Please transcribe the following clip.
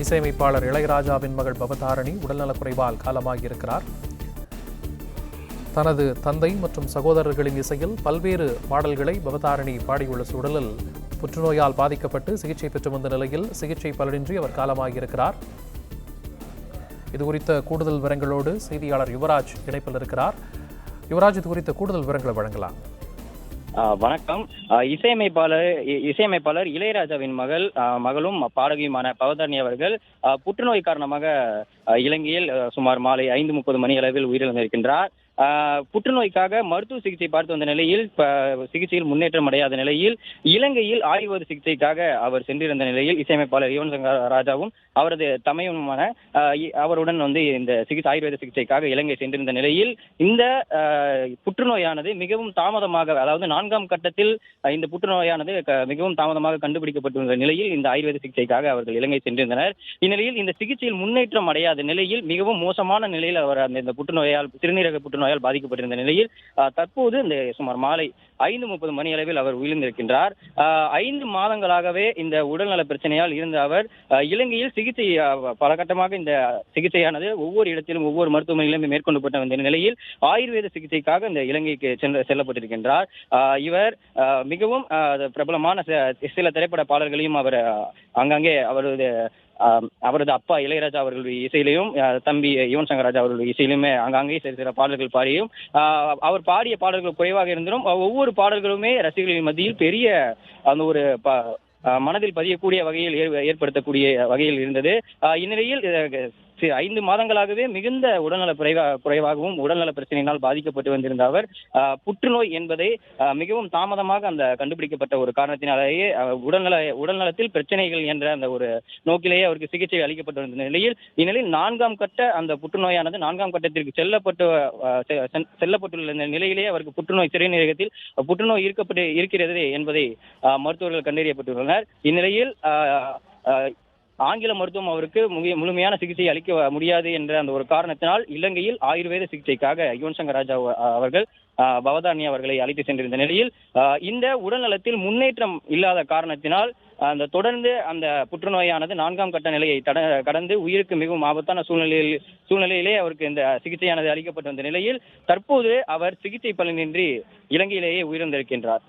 இசையமைப்பாளர் இளையராஜாவின் மகள் பவதாரணி உடல்நலக்குறைவால் காலமாகியிருக்கிறார். தனது தந்தை மற்றும் சகோதரர்களின் இசையில் பல்வேறு பாடல்களை பவதாரணி பாடியுள்ள சூழலில் புற்றுநோயால் பாதிக்கப்பட்டு சிகிச்சை பெற்று வந்த நிலையில் சிகிச்சை பலனின்றி அவர் காலமாகியிருக்கிறார். இதுகுறித்த கூடுதல் விவரங்களோடு செய்தியாளர் யுவராஜ் இணைப்பில் இருக்கிறார். யுவராஜ், இது குறித்த கூடுதல் விவரங்களை வழங்கலாம். வணக்கம். இசையமைப்பாளர் இளையராஜாவின் மகளும் பாடகியுமான பவதாரணி அவர்கள் புற்றுநோய் காரணமாக இலங்கையில் சுமார் மாலை 5:30 மணி அளவில் உயிரிழந்திருக்கின்றார். புற்றுநோய்க்காக மருத்துவ சிகிச்சை பார்த்து வந்த நிலையில் சிகிச்சையில் முன்னேற்றம் அடையாத நிலையில் இலங்கையில் ஆயுர்வேத சிகிச்சைக்காக அவர் சென்றிருந்த நிலையில் இசையமைப்பாளர் யுவன் சங்கர் ராஜாவும் அவரது தமையனுமான அவருடன் இந்த ஆயுர்வேத சிகிச்சைக்காக இலங்கை சென்றிருந்த நிலையில் இந்த புற்றுநோயானது மிகவும் தாமதமாக, அதாவது 4ஆம் கட்டத்தில் இந்த புற்றுநோயானது மிகவும் தாமதமாக கண்டுபிடிக்கப்பட்டிருந்த நிலையில் இந்த ஆயுர்வேத சிகிச்சைக்காக அவர்கள் இலங்கை சென்றிருந்தனர். இந்நிலையில் இந்த சிகிச்சையில் முன்னேற்றம் அடையாத நிலையில் மிகவும் மோசமான நிலையில் அவர் இந்த புற்றுநோயால், சிறுநீரக புற்றுநோயால் பாதிக்கப்பட்டிருந்த நிலையில் தற்போது இந்த சுமார் மாலை 5:30 மணி அளவில் அவர் உயிரிழந்திருக்கின்றார். 5 மாதங்களாகவே இந்த உடல்நல பிரச்சனையால் இருந்த அவர் இலங்கையில் சிகிச்சை பல கட்டமாக இந்த சிகிச்சையானது ஒவ்வொரு இடத்திலும் ஒவ்வொரு மருத்துவமனையிலும் மேற்கொள்ளப்பட்ட வந்த நிலையில் ஆயுர்வேத சிகிச்சைக்காக இந்த இலங்கைக்கு செல்லப்பட்டிருக்கின்றார். இவர் மிகவும் பிரபலமான சில திரைப்பட பாடல்களையும் அவர் அங்கங்கே அவரது அப்பா இளையராஜா அவர்களுடைய இசையிலையும் தம்பி யுவன் சங்கர் ராஜா அவர்களுடைய இசையிலுமே அங்கங்கே சில பாடல்கள் பாடியும் அவர் பாடிய பாடல்கள் குறைவாக இருந்தும் ஒவ்வொரு பாடல்களுமே ரசிகர்களின் மத்தியில் பெரிய அந்த ஒரு மனதில் பதியக்கூடிய வகையில் ஏற்படுத்தக்கூடிய வகையில் இருந்தது. இந்நிலையில் 5 மாதங்களாகவே மிகுந்த உடல்நல குறைவாகவும் உடல்நல பிரச்சனையினால் பாதிக்கப்பட்டு வந்திருந்த அவர் புற்றுநோய் என்பதை மிகவும் தாமதமாக அந்த கண்டுபிடிக்கப்பட்ட ஒரு காரணத்தினாலேயே உடல்நலத்தில் பிரச்சனைகள் என்ற அந்த ஒரு நோக்கிலேயே அவருக்கு சிகிச்சை அளிக்கப்பட்டு வந்த நிலையில் இந்நிலையில் 4ஆம் கட்ட அந்த புற்றுநோயானது 4ஆம் கட்டத்திற்கு செல்லப்பட்டுள்ள நிலையிலேயே அவருக்கு புற்றுநோய், சிறுநீரகத்தில் புற்றுநோய் இருக்கிறது என்பதை மருத்துவர்கள் கண்டறியப்பட்டுள்ளனர். இந்நிலையில் ஆங்கில மருத்துவம் அவருக்கு முழுமையான சிகிச்சை அளிக்க முடியாது என்ற அந்த ஒரு காரணத்தினால் இலங்கையில் ஆயுர்வேத சிகிச்சைக்காக யுவன் சங்கர் ராஜா அவர்கள் பவதாரணி அவர்களை அழைத்து சென்றிருந்த நிலையில் இந்த உடல்நலத்தில் முன்னேற்றம் இல்லாத காரணத்தினால் தொடர்ந்து அந்த புற்றுநோயானது 4ஆம் கட்ட நிலையை கடந்து உயிருக்கு மிகவும் ஆபத்தான சூழ்நிலையிலே அவருக்கு இந்த சிகிச்சையானது அளிக்கப்பட்டு வந்த நிலையில் தற்போது அவர் சிகிச்சை பலனின்றி இலங்கையிலேயே உயிரிழந்திருக்கின்றார்.